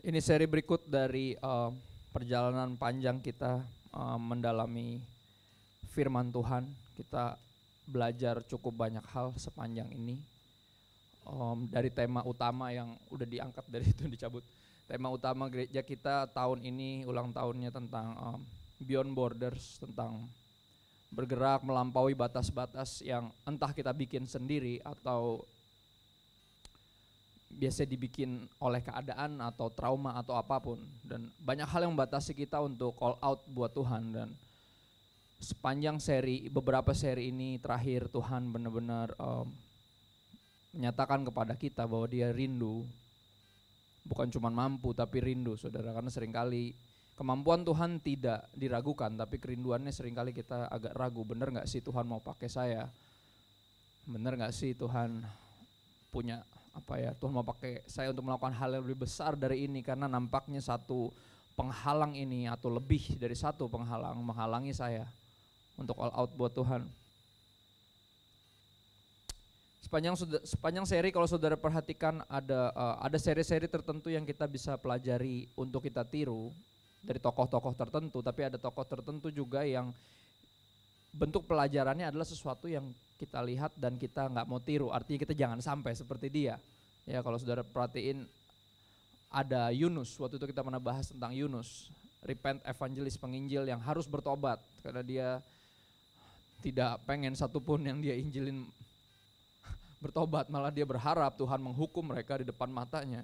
Ini seri berikut dari perjalanan panjang kita mendalami firman Tuhan. Kita belajar cukup banyak hal sepanjang ini. Dari tema utama yang udah diangkat dari itu dicabut. Tema utama gereja kita tahun ini ulang tahunnya tentang Beyond Borders, tentang bergerak melampaui batas-batas yang entah kita bikin sendiri atau biasa dibikin oleh keadaan atau trauma atau apapun. Dan banyak hal yang membatasi kita untuk call out buat Tuhan. Dan sepanjang beberapa seri ini terakhir, Tuhan benar-benar menyatakan kepada kita bahwa Dia rindu. Bukan cuma mampu tapi rindu, saudara. Karena seringkali kemampuan Tuhan tidak diragukan, tapi kerinduannya seringkali kita agak ragu. Benar gak sih Tuhan mau pakai saya? Benar gak sih Tuhan punya Tuhan mau pakai saya untuk melakukan hal yang lebih besar dari ini, karena nampaknya satu penghalang ini atau lebih dari satu penghalang menghalangi saya untuk all out buat Tuhan. Sepanjang seri kalau saudara perhatikan ada seri-seri tertentu yang kita bisa pelajari untuk kita tiru dari tokoh-tokoh tertentu, tapi ada tokoh tertentu juga yang bentuk pelajarannya adalah sesuatu yang kita lihat dan kita nggak mau tiru, artinya kita jangan sampai seperti dia. Ya, kalau saudara perhatiin ada Yunus, waktu itu kita pernah bahas tentang Yunus, repent evangelis, penginjil yang harus bertobat karena dia tidak pengen satupun yang dia injilin bertobat, malah dia berharap Tuhan menghukum mereka di depan matanya.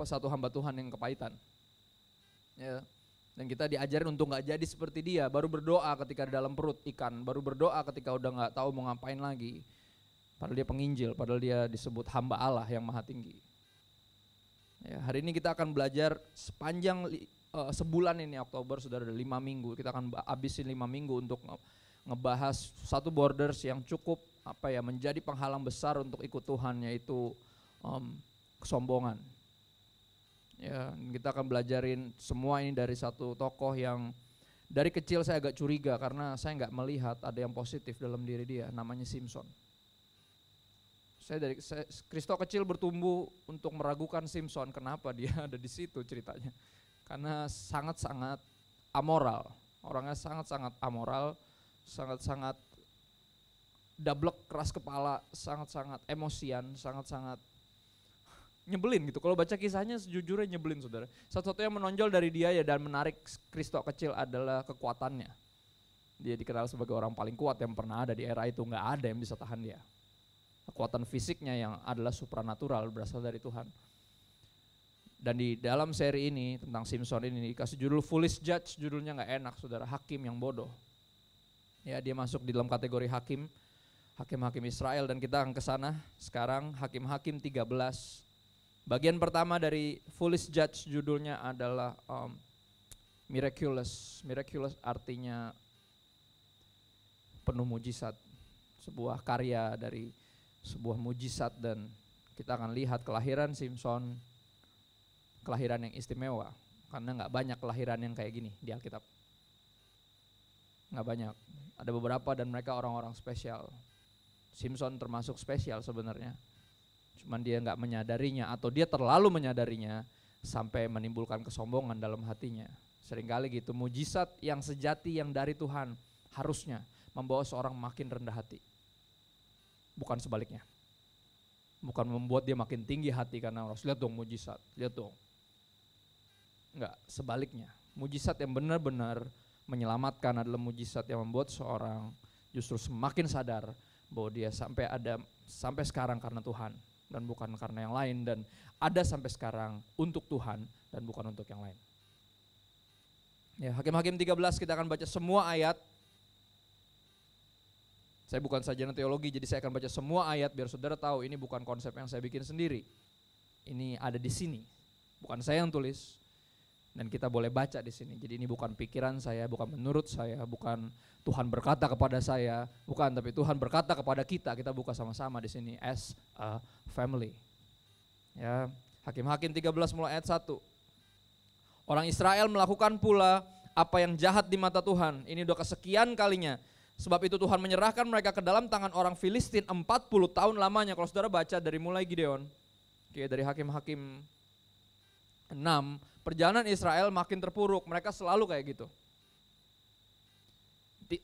Satu hamba Tuhan yang kepahitan. Ya. Dan kita diajarin untuk gak jadi seperti dia, baru berdoa ketika di dalam perut ikan, baru berdoa ketika udah gak tahu mau ngapain lagi. Padahal dia penginjil, padahal dia disebut hamba Allah yang maha tinggi. Ya, hari ini kita akan belajar sepanjang sebulan ini, Oktober sudah ada 5 minggu, kita akan habisin 5 minggu untuk ngebahas satu borders yang cukup menjadi penghalang besar untuk ikut Tuhan, yaitu kesombongan. Ya, kita akan belajarin semua ini dari satu tokoh yang dari kecil saya agak curiga karena saya nggak melihat ada yang positif dalam diri dia, namanya Simpson. Kristo kecil bertumbuh untuk meragukan Simpson, kenapa dia ada di situ ceritanya. Karena sangat-sangat amoral, orangnya sangat-sangat amoral, sangat-sangat dablek, keras kepala, sangat-sangat emosian, sangat-sangat nyebelin gitu. Kalau baca kisahnya sejujurnya nyebelin, saudara. Satu-satunya yang menonjol dari dia dan menarik Kristo kecil adalah kekuatannya. Dia dikenal sebagai orang paling kuat yang pernah ada di era itu, nggak ada yang bisa tahan dia. Kekuatan fisiknya yang adalah supranatural berasal dari Tuhan. Dan di dalam seri ini tentang Simpson ini dikasih judul Foolish Judge, judulnya nggak enak, saudara, hakim yang bodoh. Ya, dia masuk di dalam kategori hakim-hakim Israel, dan kita akan ke sana sekarang. Hakim-hakim 13. Bagian pertama dari Foolish Judge judulnya adalah Miraculous. Miraculous artinya penuh mujizat, sebuah karya dari sebuah mujizat. Dan kita akan lihat kelahiran Simpson, kelahiran yang istimewa, karena gak banyak kelahiran yang kayak gini di Alkitab. Gak banyak, ada beberapa dan mereka orang-orang spesial. Simpson termasuk spesial sebenarnya. Cuman dia gak menyadarinya atau dia terlalu menyadarinya sampai menimbulkan kesombongan dalam hatinya. Seringkali gitu, mujizat yang sejati yang dari Tuhan harusnya membawa seorang makin rendah hati. Bukan sebaliknya. Bukan membuat dia makin tinggi hati karena harus lihat dong mujizat, lihat dong. Enggak, sebaliknya. Mujizat yang benar-benar menyelamatkan adalah mujizat yang membuat seorang justru semakin sadar bahwa dia sampai sekarang karena Tuhan dan bukan karena yang lain, dan ada sampai sekarang untuk Tuhan dan bukan untuk yang lain. Ya, Hakim-Hakim 13 kita akan baca semua ayat. Saya bukan sarjana teologi, jadi saya akan baca semua ayat biar saudara tahu ini bukan konsep yang saya bikin sendiri. Ini ada di sini, bukan saya yang tulis. Dan kita boleh baca di sini. Jadi ini bukan pikiran saya, bukan menurut saya, bukan Tuhan berkata kepada saya, bukan, tapi Tuhan berkata kepada kita. Kita buka sama-sama di sini as a family. Ya, Hakim-Hakim 13 mulai ayat 1. Orang Israel melakukan pula apa yang jahat di mata Tuhan. Ini udah kesekian kalinya. Sebab itu Tuhan menyerahkan mereka ke dalam tangan orang Filistin 40 tahun lamanya. Kalau saudara baca dari mulai Gideon, dari Hakim-Hakim 6, perjalanan Israel makin terpuruk. Mereka selalu kayak gitu.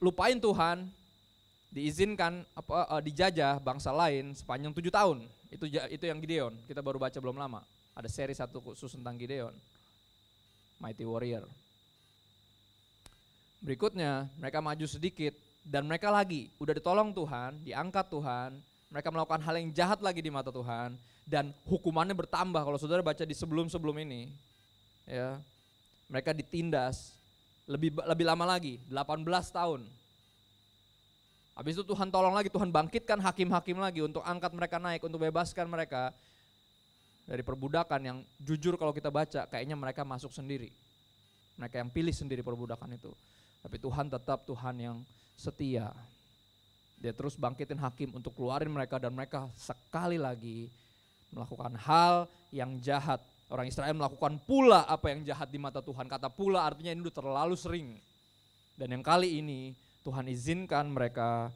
Lupain Tuhan, diizinkan dijajah bangsa lain sepanjang 7 tahun. Itu yang Gideon. Kita baru baca belum lama. Ada seri 1 khusus tentang Gideon. Mighty Warrior. Berikutnya mereka maju sedikit dan mereka lagi udah ditolong Tuhan, diangkat Tuhan, mereka melakukan hal yang jahat lagi di mata Tuhan dan hukumannya bertambah. Kalau saudara baca di sebelum ini, ya, mereka ditindas lebih lama lagi, 18 tahun. Habis itu Tuhan tolong lagi, Tuhan bangkitkan hakim-hakim lagi untuk angkat mereka naik, untuk bebaskan mereka dari perbudakan yang jujur kalau kita baca kayaknya mereka masuk sendiri. Mereka yang pilih sendiri perbudakan itu. Tapi Tuhan tetap Tuhan yang setia. Dia terus bangkitin hakim untuk keluarin mereka dan mereka sekali lagi melakukan hal yang jahat. Orang Israel melakukan pula apa yang jahat di mata Tuhan. Kata pula artinya ini udah terlalu sering. Dan yang kali ini Tuhan izinkan mereka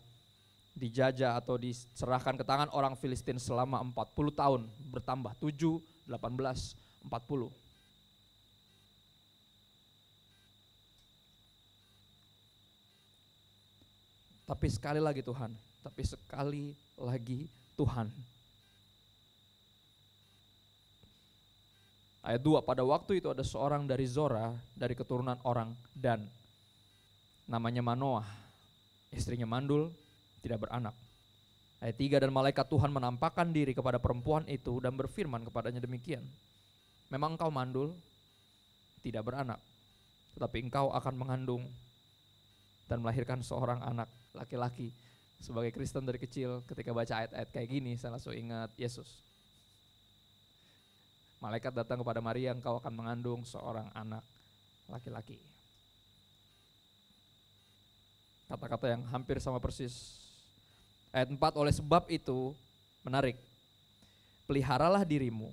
dijajah atau diserahkan ke tangan orang Filistin selama 40 tahun. Bertambah 7, 18, 40. Tapi sekali lagi Tuhan. Ayat 2, pada waktu itu ada seorang dari Zora, dari keturunan orang Dan, namanya Manoah, istrinya mandul, tidak beranak. Ayat 3, dan malaikat Tuhan menampakkan diri kepada perempuan itu dan berfirman kepadanya demikian. Memang engkau mandul, tidak beranak, tetapi engkau akan mengandung dan melahirkan seorang anak laki-laki. Sebagai Kristen dari kecil, ketika baca ayat-ayat kayak gini, saya langsung ingat Yesus. Malaikat datang kepada Maria, engkau akan mengandung seorang anak laki-laki. Kata-kata yang hampir sama persis. Ayat 4, oleh sebab itu, menarik, peliharalah dirimu,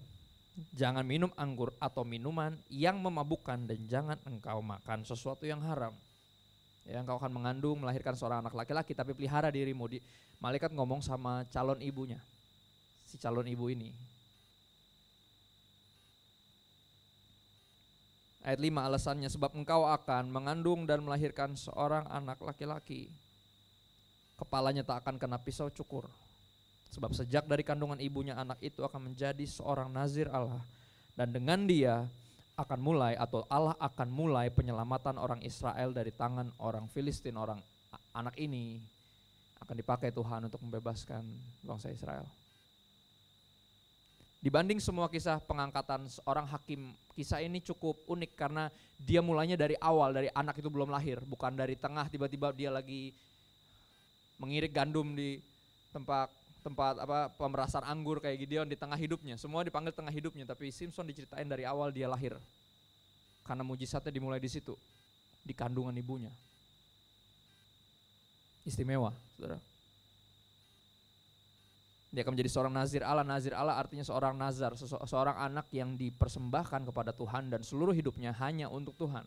jangan minum anggur atau minuman yang memabukkan dan jangan engkau makan sesuatu yang haram. Ya, engkau akan mengandung, melahirkan seorang anak laki-laki, tapi pelihara dirimu. Malaikat ngomong sama calon ibunya, si calon ibu ini. Ayat 5, alasannya, sebab engkau akan mengandung dan melahirkan seorang anak laki-laki. Kepalanya tak akan kena pisau cukur. Sebab sejak dari kandungan ibunya anak itu akan menjadi seorang nazir Allah. Dan dengan dia akan mulai atau Allah akan mulai penyelamatan orang Israel dari tangan orang Filistin. Orang anak ini akan dipakai Tuhan untuk membebaskan bangsa Israel. Dibanding semua kisah pengangkatan seorang hakim, kisah ini cukup unik karena dia mulainya dari awal, dari anak itu belum lahir, bukan dari tengah tiba-tiba dia lagi mengirik gandum di tempat pemerasan anggur kayak Gideon di tengah hidupnya. Semua dipanggil tengah hidupnya, tapi Simpson diceritain dari awal dia lahir. Karena mujizatnya dimulai di situ, di kandungan ibunya. Istimewa, saudara. Dia akan menjadi seorang nazir Allah. Nazir Allah artinya seorang nazar, seorang anak yang dipersembahkan kepada Tuhan dan seluruh hidupnya hanya untuk Tuhan.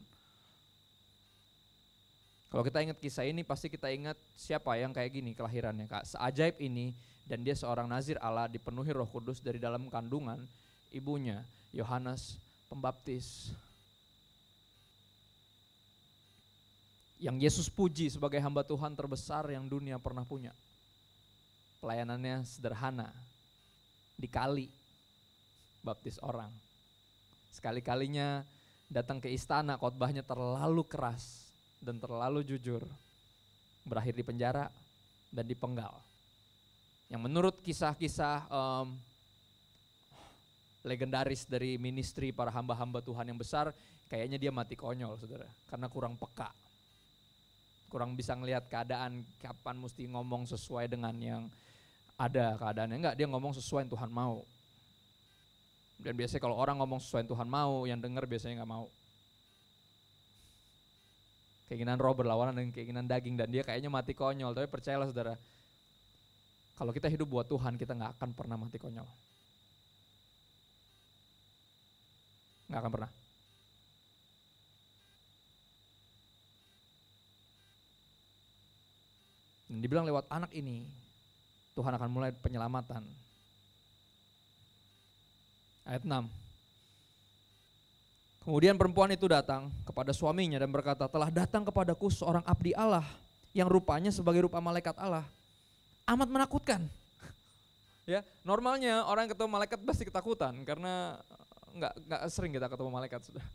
Kalau kita ingat kisah ini, pasti kita ingat siapa yang kayak gini kelahirannya, Kak. Seajaib ini, dan dia seorang nazir Allah, dipenuhi Roh Kudus dari dalam kandungan ibunya, Yohanes Pembaptis. Yang Yesus puji sebagai hamba Tuhan terbesar yang dunia pernah punya. Pelayanannya sederhana, dikali, baptis orang. Sekali-kalinya datang ke istana, khotbahnya terlalu keras dan terlalu jujur. Berakhir di penjara dan dipenggal. Yang menurut kisah-kisah legendaris dari ministry para hamba-hamba Tuhan yang besar, kayaknya dia mati konyol, saudara, karena kurang peka. Kurang bisa ngelihat keadaan, kapan mesti ngomong sesuai dengan yang ada keadaannya. Enggak, dia ngomong sesuai yang Tuhan mau. Dan biasanya kalau orang ngomong sesuai yang Tuhan mau, yang dengar biasanya gak mau. Keinginan roh berlawanan dengan keinginan daging, dan dia kayaknya mati konyol. Tapi percayalah saudara, kalau kita hidup buat Tuhan, kita gak akan pernah mati konyol. Gak akan pernah. Dan dibilang lewat anak ini, Tuhan akan mulai penyelamatan. Ayat 6. Kemudian perempuan itu datang kepada suaminya dan berkata, telah datang kepadaku seorang abdi Allah yang rupanya sebagai rupa malaikat Allah. Amat menakutkan. Ya, normalnya orang ketemu malaikat pasti ketakutan karena nggak sering kita ketemu malaikat sudah.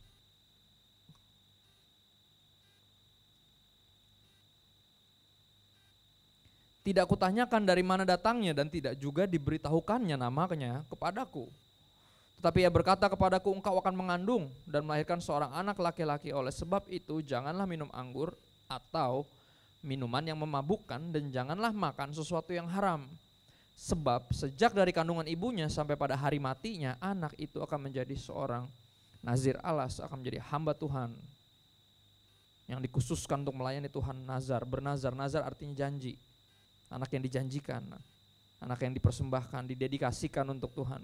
Tidak kutanyakan dari mana datangnya dan tidak juga diberitahukannya namanya kepadaku. Tetapi ia berkata kepadaku, engkau akan mengandung dan melahirkan seorang anak laki-laki. Oleh sebab itu janganlah minum anggur atau minuman yang memabukkan dan janganlah makan sesuatu yang haram. Sebab sejak dari kandungan ibunya sampai pada hari matinya anak itu akan menjadi seorang nazir Allah, akan menjadi hamba Tuhan yang dikhususkan untuk melayani Tuhan. Bernazar, nazar artinya janji. Anak yang dijanjikan, anak yang dipersembahkan, didedikasikan untuk Tuhan.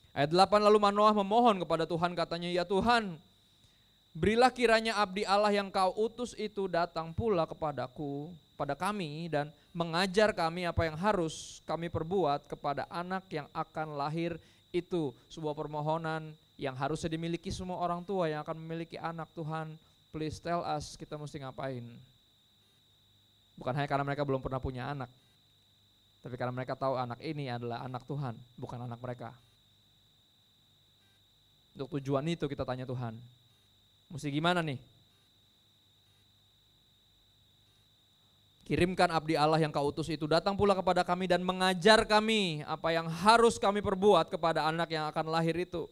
Ayat 8, lalu Manoah memohon kepada Tuhan, katanya, ya Tuhan, berilah kiranya abdi Allah yang kau utus itu datang pula kepadaku, pada kami, dan mengajar kami apa yang harus kami perbuat kepada anak yang akan lahir itu. Sebuah permohonan yang harusnya dimiliki semua orang tua yang akan memiliki anak. Tuhan, please tell us kita mesti ngapain. Bukan hanya karena mereka belum pernah punya anak, tapi karena mereka tahu anak ini adalah anak Tuhan, bukan anak mereka. Untuk tujuan itu kita tanya Tuhan, mesti gimana nih? Kirimkan abdi Allah yang kau utus itu datang pula kepada kami dan mengajar kami apa yang harus kami perbuat kepada anak yang akan lahir itu.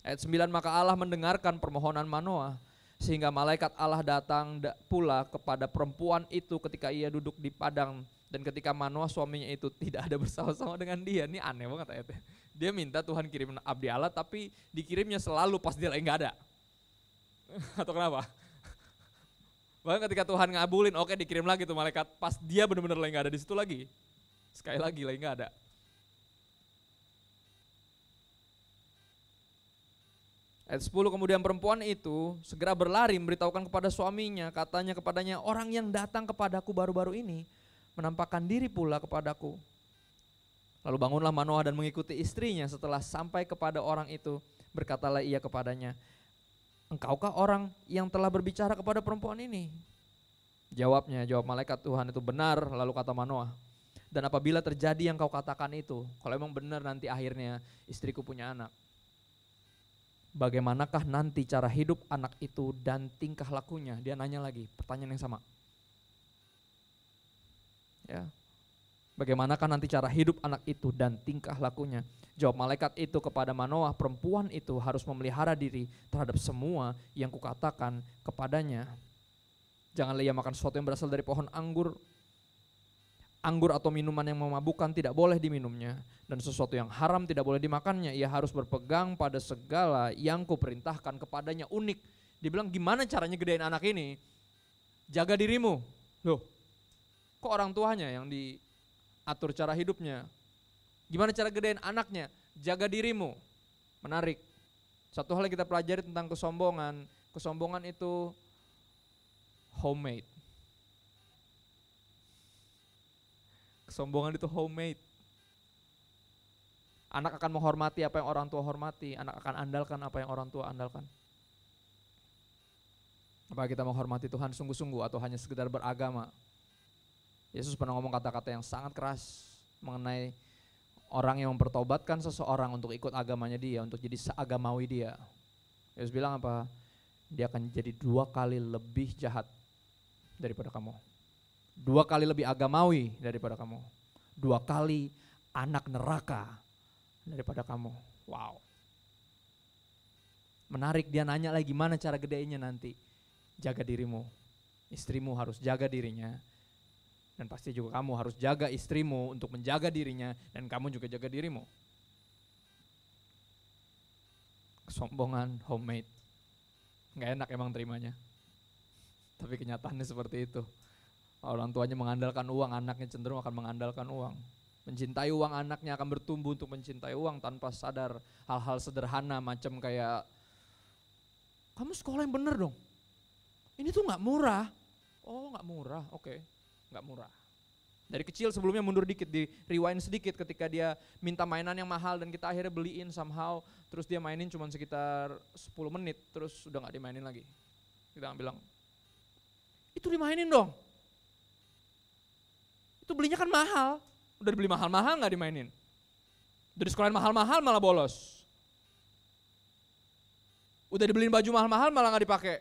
Ayat 9, maka Allah mendengarkan permohonan Manoah, sehingga malaikat Allah datang pula kepada perempuan itu ketika ia duduk di padang. Dan ketika Manoah suaminya itu tidak ada bersama-sama dengan dia. Ini aneh banget ayatnya. Dia minta Tuhan kirim abdi Allah tapi dikirimnya selalu pas dia lagi gak ada. Atau kenapa? Bahkan ketika Tuhan ngabulin, oke dikirim lagi tuh malaikat. Pas dia benar-benar lagi gak ada di situ lagi. Sekali lagi gak ada. Ayat 10, kemudian perempuan itu segera berlari memberitahukan kepada suaminya, katanya kepadanya, orang yang datang kepadaku baru-baru ini menampakkan diri pula kepadaku. Lalu bangunlah Manoah dan mengikuti istrinya. Setelah sampai kepada orang itu, berkatalah ia kepadanya, engkaukah orang yang telah berbicara kepada perempuan ini? Jawab malaikat Tuhan itu, benar. Lalu kata Manoah, dan apabila terjadi yang kau katakan itu, kalau emang benar nanti akhirnya istriku punya anak, bagaimanakah nanti cara hidup anak itu dan tingkah lakunya? Dia nanya lagi, pertanyaan yang sama. Ya. Bagaimanakah nanti cara hidup anak itu dan tingkah lakunya? Jawab malaikat itu kepada Manoah, perempuan itu harus memelihara diri terhadap semua yang kukatakan kepadanya. Janganlah ia makan sesuatu yang berasal dari pohon anggur atau minuman yang memabukkan tidak boleh diminumnya, dan sesuatu yang haram tidak boleh dimakannya. Ia harus berpegang pada segala yang kuperintahkan kepadanya. Unik, dibilang gimana caranya gedein anak ini? Jaga dirimu. Loh, kok orang tuanya yang diatur cara hidupnya? Gimana cara gedein anaknya? Jaga dirimu. Menarik. Satu hal yang kita pelajari tentang kesombongan. Kesombongan itu homemade. Kesombongan itu homemade. Anak akan menghormati apa yang orang tua hormati. Anak akan andalkan apa yang orang tua andalkan. Apakah kita menghormati Tuhan sungguh-sungguh atau hanya sekedar beragama? Yesus pernah ngomong kata-kata yang sangat keras mengenai orang yang mempertobatkan seseorang untuk ikut agamanya dia, untuk jadi seagamawi dia. Yesus bilang apa? Dia akan jadi 2 kali lebih jahat daripada kamu. 2 kali lebih agamawi daripada kamu. 2 kali anak neraka daripada kamu. Wow. Menarik, dia nanya lagi gimana cara gedeinnya nanti. Jaga dirimu. Istrimu harus jaga dirinya. Dan pasti juga kamu harus jaga istrimu untuk menjaga dirinya. Dan kamu juga jaga dirimu. Kesombongan homemade. Gak enak emang terimanya. Tapi kenyataannya seperti itu. Orang tuanya mengandalkan uang, anaknya cenderung akan mengandalkan uang. Mencintai uang, anaknya akan bertumbuh untuk mencintai uang tanpa sadar hal-hal sederhana macam kayak, kamu sekolah yang bener dong. Ini tuh gak murah. Oh gak murah, oke. Gak murah. Dari kecil sebelumnya mundur dikit, di rewind sedikit ketika dia minta mainan yang mahal dan kita akhirnya beliin somehow, terus dia mainin cuma sekitar 10 menit, terus udah gak dimainin lagi. Kita bilang, itu dimainin dong. Itu belinya kan mahal, udah dibeli mahal-mahal gak dimainin. Udah disekolahin mahal-mahal malah bolos. Udah dibeliin baju mahal-mahal malah gak dipakai.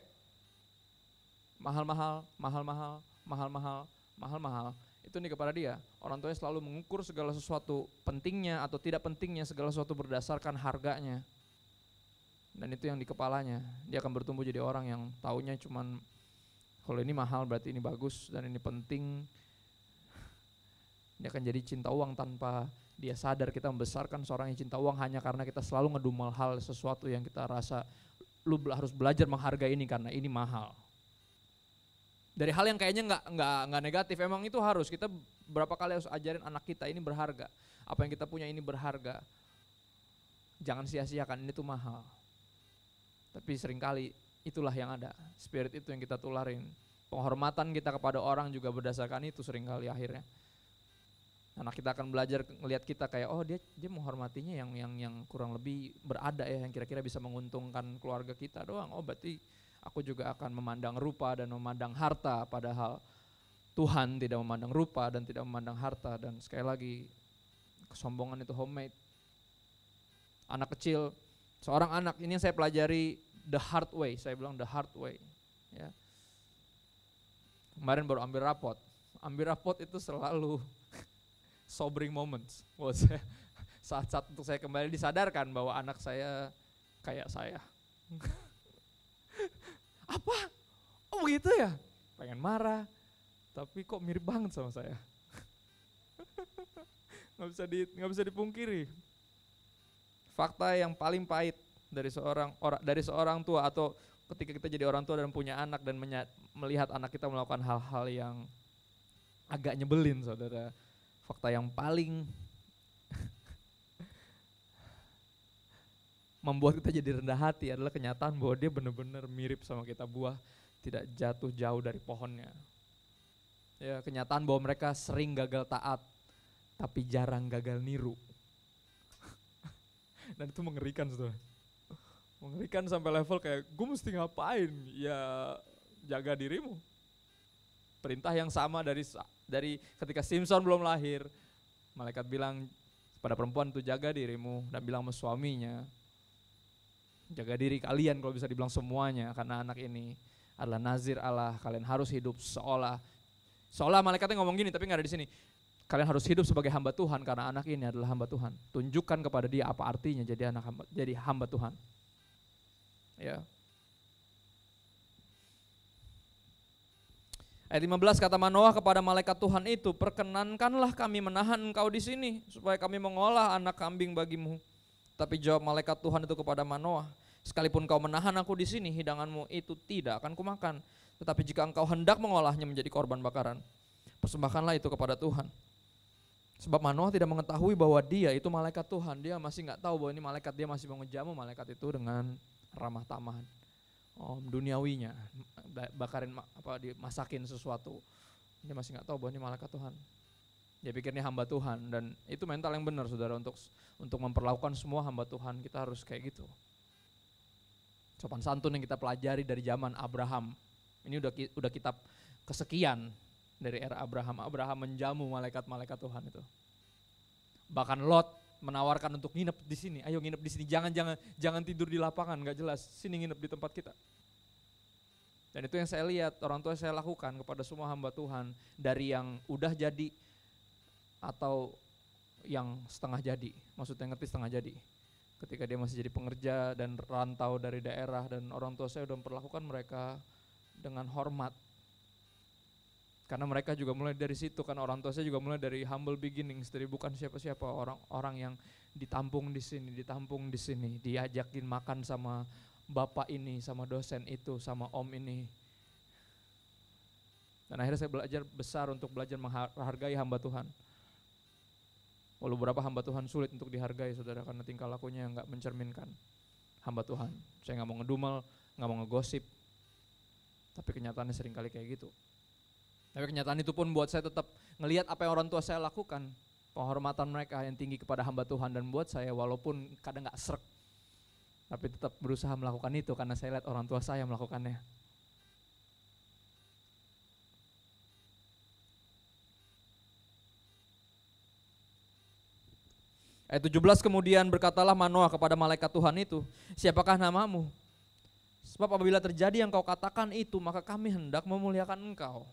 Mahal-mahal, mahal-mahal, mahal-mahal, mahal-mahal. Itu nih kepada dia, orang tuanya selalu mengukur segala sesuatu pentingnya atau tidak pentingnya, segala sesuatu berdasarkan harganya. Dan itu yang di kepalanya, dia akan bertumbuh jadi orang yang taunya cuman kalau ini mahal berarti ini bagus dan ini penting. Dia akan jadi cinta uang tanpa dia sadar. Kita membesarkan seorang yang cinta uang hanya karena kita selalu ngedumel hal sesuatu yang kita rasa lu harus belajar menghargai ini karena ini mahal. Dari hal yang kayaknya nggak negatif, emang itu harus kita berapa kali harus ajarin anak kita ini berharga, apa yang kita punya ini berharga, jangan sia-siakan, ini tuh mahal. Tapi seringkali itulah yang ada, spirit itu yang kita tularin, penghormatan kita kepada orang juga berdasarkan itu seringkali akhirnya. Anak kita akan belajar ngelihat kita kayak oh dia menghormatinya yang kurang lebih berada ya, yang kira-kira bisa menguntungkan keluarga kita doang. Oh berarti aku juga akan memandang rupa dan memandang harta, padahal Tuhan tidak memandang rupa dan tidak memandang harta. Dan sekali lagi, kesombongan itu homemade. Anak kecil, seorang anak, ini yang saya pelajari the hard way, saya bilang the hard way. Ya. Kemarin baru ambil rapot itu selalu sobering moments. Saat-saat untuk saya kembali disadarkan bahwa anak saya kayak saya. Apa? Oh begitu ya? Pengen marah, tapi kok mirip banget sama saya. Nggak bisa dipungkiri. Fakta yang paling pahit dari seorang tua atau ketika kita jadi orang tua dan punya anak dan melihat anak kita melakukan hal-hal yang agak nyebelin, saudara. Fakta yang paling membuat kita jadi rendah hati adalah kenyataan bahwa dia benar-benar mirip sama kita, buah tidak jatuh jauh dari pohonnya. Ya, kenyataan bahwa mereka sering gagal taat, tapi jarang gagal niru. Dan itu mengerikan, saudara. Mengerikan sampai level kayak, gue mesti ngapain? Ya jaga dirimu. Perintah yang sama dari ketika Simpson belum lahir, malaikat bilang pada perempuan itu jaga dirimu, dan bilang sama suaminya, jaga diri kalian, kalau bisa dibilang semuanya, karena anak ini adalah nazir Allah. Kalian harus hidup seolah malaikatnya ngomong gini, tapi nggak ada di sini. Kalian harus hidup sebagai hamba Tuhan karena anak ini adalah hamba Tuhan. Tunjukkan kepada dia apa artinya jadi hamba Tuhan. Ya. Ayat 15 kata Manoah kepada malaikat Tuhan itu, perkenankanlah kami menahan engkau di sini supaya kami mengolah anak kambing bagimu. Tapi jawab malaikat Tuhan itu kepada Manoah, sekalipun kau menahan aku di sini, hidanganmu itu tidak akan kumakan. Tetapi jika engkau hendak mengolahnya menjadi korban bakaran, persembahkanlah itu kepada Tuhan. Sebab Manoah tidak mengetahui bahwa dia itu malaikat Tuhan. Dia masih nggak tahu bahwa ini malaikat. Dia masih mengejamu malaikat itu dengan ramah tamahan. Duniawinya, bakarin dimasakin sesuatu. Dia masih nggak tahu bahwa ini malaikat Tuhan. Dia pikir ini hamba Tuhan, dan itu mental yang benar, saudara, untuk memperlakukan semua hamba Tuhan. Kita harus kayak gitu. Sopan santun yang kita pelajari dari zaman Abraham. Ini udah kitab kesekian dari era Abraham. Abraham menjamu malaikat-malaikat Tuhan itu. Bahkan Lot menawarkan untuk nginep di sini. Ayo nginep di sini. Jangan tidur di lapangan, nggak jelas. Sini nginep di tempat kita. Dan itu yang saya lihat orang tua saya lakukan kepada semua hamba Tuhan, dari yang udah jadi atau yang setengah jadi. Maksudnya ngerti setengah jadi. Ketika dia masih jadi pengerja dan rantau dari daerah, dan orang tua saya udah memperlakukan mereka dengan hormat. Karena mereka juga mulai dari situ, kan orang tua saya juga mulai dari humble beginnings, dari bukan siapa-siapa, orang yang ditampung di sini, diajakin makan sama bapak ini, sama dosen itu, sama om ini. Dan akhirnya saya belajar besar untuk belajar menghargai hamba Tuhan. Walau beberapa hamba Tuhan sulit untuk dihargai, saudara, karena tingkah lakunya yang gak mencerminkan hamba Tuhan. Saya gak mau ngedumel, gak mau ngegosip, tapi kenyataannya seringkali kayak gitu. Tapi kenyataan itu pun buat saya tetap ngelihat apa yang orang tua saya lakukan. Penghormatan mereka yang tinggi kepada hamba Tuhan, dan buat saya walaupun kadang gak srek, tapi tetap berusaha melakukan itu karena saya lihat orang tua saya melakukannya. Ayat 17, kemudian berkatalah Manoah kepada malaikat Tuhan itu, siapakah namamu? Sebab apabila terjadi yang kau katakan itu, maka kami hendak memuliakan engkau.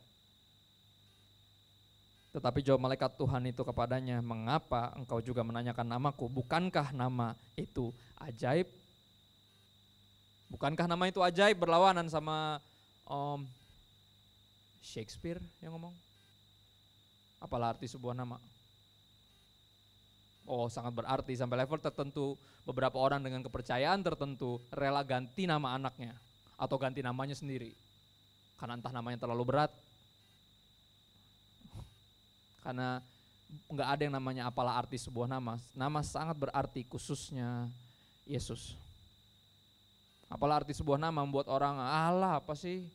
Tetapi jawab malaikat Tuhan itu kepadanya, mengapa engkau juga menanyakan namaku? Bukankah nama itu ajaib? Bukankah nama itu ajaib? Berlawanan sama Shakespeare yang ngomong. Apalah arti sebuah nama? Oh, sangat berarti, sampai level tertentu beberapa orang dengan kepercayaan tertentu rela ganti nama anaknya atau ganti namanya sendiri. Karena entah namanya terlalu berat, karena nggak ada yang namanya apalah arti sebuah nama. Nama sangat berarti, khususnya Yesus. Apalah arti sebuah nama membuat orang, alah apa sih?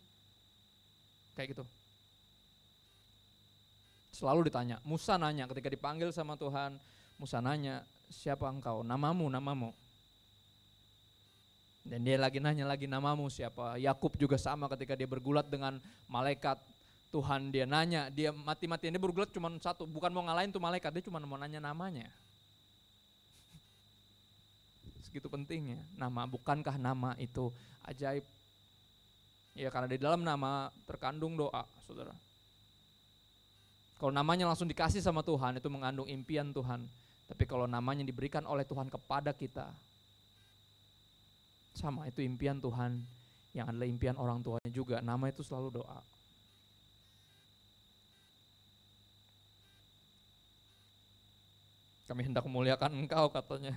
Kayak gitu. Selalu ditanya, Musa nanya ketika dipanggil sama Tuhan, Musa nanya, siapa engkau? Namamu. Dan dia lagi nanya lagi, namamu siapa? Yakub juga sama, ketika dia bergulat dengan malaikat Tuhan, dia nanya, dia mati-matian, dia bergulat cuma satu, bukan mau ngalahin tuh malaikat, dia cuma mau nanya namanya. Segitu pentingnya nama. Bukankah nama itu ajaib? Ya, karena di dalam nama terkandung doa, saudara. Kalau namanya langsung dikasih sama Tuhan, itu mengandung impian Tuhan. Tapi kalau namanya diberikan oleh Tuhan kepada kita, sama, itu impian Tuhan yang adalah impian orang tuanya juga. Nama itu selalu doa. Kami hendak memuliakan engkau, katanya.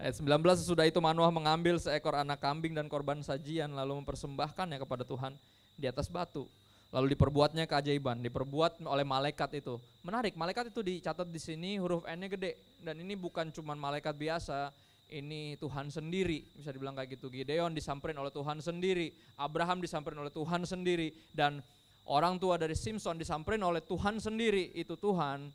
Ayat 19, sesudah itu Manoah mengambil seekor anak kambing dan korban sajian, lalu mempersembahkannya kepada Tuhan di atas batu. Lalu diperbuatnya keajaiban, diperbuat oleh malaikat itu. Menarik, malaikat itu dicatat di sini huruf N-nya gede, dan ini bukan cuma malaikat biasa, ini Tuhan sendiri, bisa dibilang kayak gitu. Gideon disamperin oleh Tuhan sendiri, Abraham disamperin oleh Tuhan sendiri, dan orang tua dari Simpson disamperin oleh Tuhan sendiri. Itu Tuhan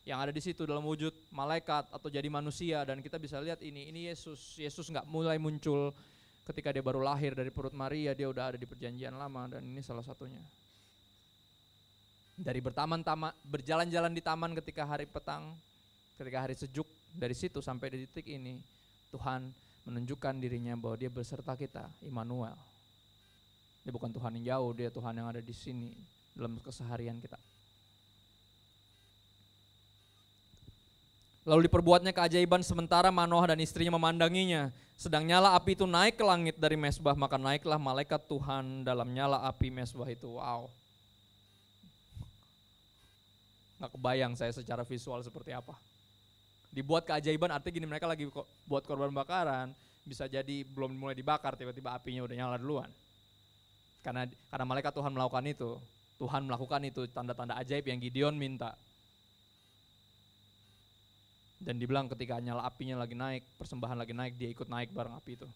yang ada di situ dalam wujud malaikat atau jadi manusia, dan kita bisa lihat ini Yesus. Yesus nggak mulai muncul ketika dia baru lahir dari perut Maria, dia udah ada di perjanjian lama, dan ini salah satunya. Dari berjalan-jalan di taman ketika hari petang, ketika hari sejuk, dari situ sampai di titik ini, Tuhan menunjukkan dirinya bahwa dia beserta kita, Immanuel. Dia bukan Tuhan yang jauh, dia Tuhan yang ada di sini dalam keseharian kita. Lalu diperbuatnya keajaiban sementara Manoah dan istrinya memandanginya. Sedang nyala api itu naik ke langit dari mezbah, maka naiklah malaikat Tuhan dalam nyala api mezbah itu. Wow. Gak kebayang saya secara visual seperti apa. Dibuat keajaiban artinya gini, mereka lagi buat korban bakaran, bisa jadi belum mulai dibakar, tiba-tiba apinya udah nyala duluan. Karena malaikat Tuhan melakukan itu. Tuhan melakukan itu, tanda-tanda ajaib yang Gideon minta. Dan dibilang ketika nyala apinya lagi naik, persembahan lagi naik, dia ikut naik bareng api itu.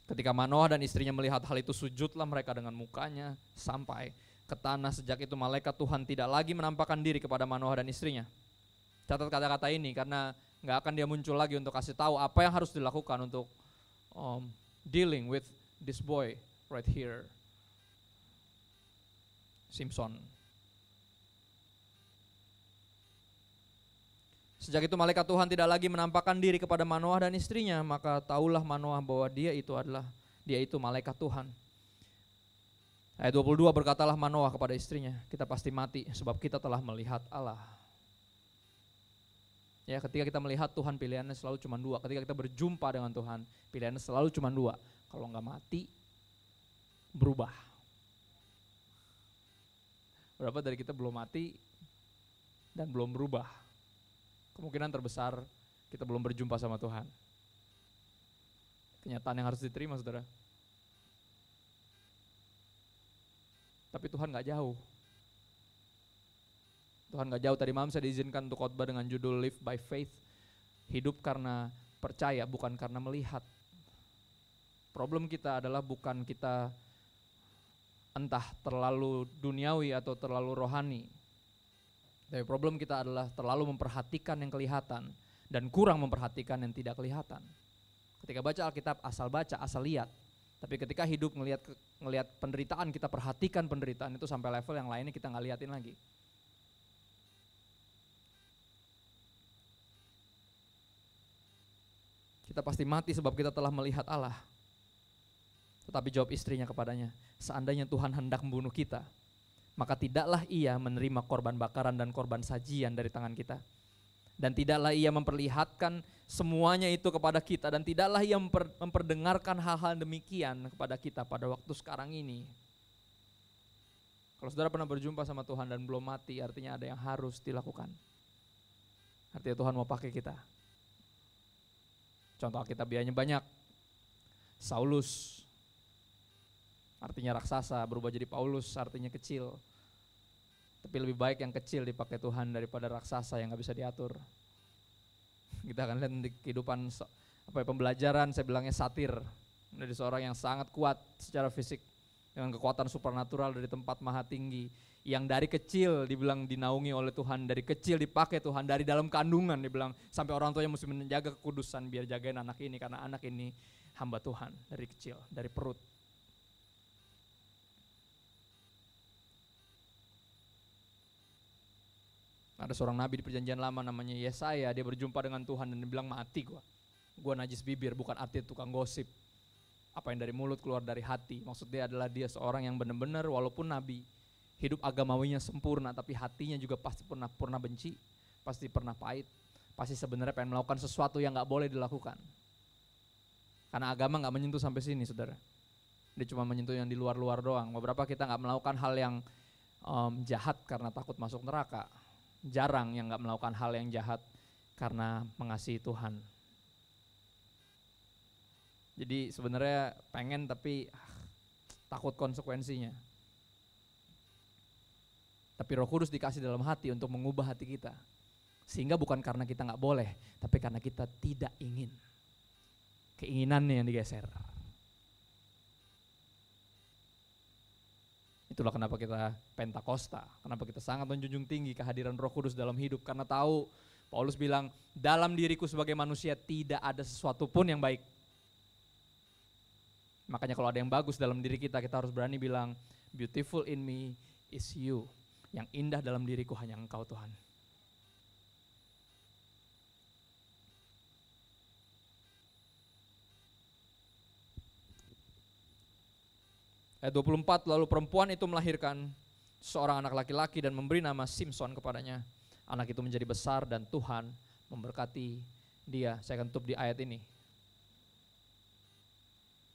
Ketika Manoah dan istrinya melihat hal itu, sujudlah mereka dengan mukanya sampai ke tanah. Sejak itu malaikat Tuhan tidak lagi menampakkan diri kepada Manoah dan istrinya. Catat kata-kata ini karena gak akan dia muncul lagi untuk kasih tahu apa yang harus dilakukan untuk dealing with this boy right here, Simpson. Sejak itu malaikat Tuhan tidak lagi menampakkan diri kepada Manoah dan istrinya, maka tahulah Manoah bahwa dia itu malaikat Tuhan. Ayat 22, berkatalah Manoah kepada istrinya, kita pasti mati sebab kita telah melihat Allah. Ya, ketika kita melihat Tuhan, pilihannya selalu cuma dua. Ketika kita berjumpa dengan Tuhan, pilihannya selalu cuma dua. Kalau enggak mati, berubah. Berapa dari kita belum mati dan belum berubah? Kemungkinan terbesar kita belum berjumpa sama Tuhan. Kenyataan yang harus diterima, saudara. Tapi Tuhan gak jauh. Tuhan gak jauh. Tadi malam saya diizinkan untuk khotbah dengan judul Live by Faith. Hidup karena percaya, bukan karena melihat. Problem kita adalah bukan kita entah terlalu duniawi atau terlalu rohani. Tapi problem kita adalah terlalu memperhatikan yang kelihatan dan kurang memperhatikan yang tidak kelihatan. Ketika baca Alkitab baca, asal lihat. Tapi ketika hidup ngelihat penderitaan, kita perhatikan penderitaan itu sampai level yang lainnya kita nggak liatin lagi. Kita pasti mati sebab kita telah melihat Allah. Tetapi jawab istrinya kepadanya, seandainya Tuhan hendak membunuh kita, maka tidaklah ia menerima korban bakaran dan korban sajian dari tangan kita. Dan tidaklah ia memperlihatkan semuanya itu kepada kita. Dan tidaklah ia memperdengarkan hal-hal demikian kepada kita pada waktu sekarang ini. Kalau saudara pernah berjumpa sama Tuhan dan belum mati, artinya ada yang harus dilakukan. Artinya Tuhan mau pakai kita. Contoh Alkitabiahnya banyak. Saulus, artinya raksasa, berubah jadi Paulus, artinya kecil. Tapi lebih baik yang kecil dipakai Tuhan daripada raksasa yang gak bisa diatur. Kita akan lihat di kehidupan pembelajaran, saya bilangnya satir. Dari seorang yang sangat kuat secara fisik, dengan kekuatan supernatural dari tempat maha tinggi. Yang dari kecil dibilang dinaungi oleh Tuhan, dari kecil dipakai Tuhan, dari dalam kandungan dibilang sampai orang tuanya mesti menjaga kekudusan biar jagain anak ini. Karena anak ini hamba Tuhan dari kecil, dari perut. Ada seorang nabi di perjanjian lama namanya Yesaya, dia berjumpa dengan Tuhan dan dia bilang mati gua najis bibir, bukan arti tukang gosip. Apa yang dari mulut keluar dari hati. Maksud dia adalah dia seorang yang benar-benar walaupun nabi, hidup agamawinya sempurna tapi hatinya juga pasti pernah benci, pasti pernah pahit, pasti sebenarnya pengen melakukan sesuatu yang gak boleh dilakukan. Karena agama gak menyentuh sampai sini saudara. Dia cuma menyentuh yang di luar-luar doang. Beberapa kita gak melakukan hal yang jahat karena takut masuk neraka. Jarang yang gak melakukan hal yang jahat karena mengasihi Tuhan. Jadi sebenarnya pengen tapi takut konsekuensinya. Tapi Roh Kudus dikasih dalam hati untuk mengubah hati kita. Sehingga bukan karena kita gak boleh, tapi karena kita tidak ingin. Keinginannya yang digeser. Itulah kenapa kita Pentakosta, kenapa kita sangat menjunjung tinggi kehadiran Roh Kudus dalam hidup. Karena tahu, Paulus bilang, dalam diriku sebagai manusia tidak ada sesuatu pun yang baik. Makanya kalau ada yang bagus dalam diri kita, kita harus berani bilang, beautiful in me is you. Yang indah dalam diriku hanya Engkau Tuhan. Ayat 24, lalu perempuan itu melahirkan seorang anak laki-laki dan memberi nama Simson kepadanya. Anak itu menjadi besar dan Tuhan memberkati dia. Saya akan tutup di ayat ini.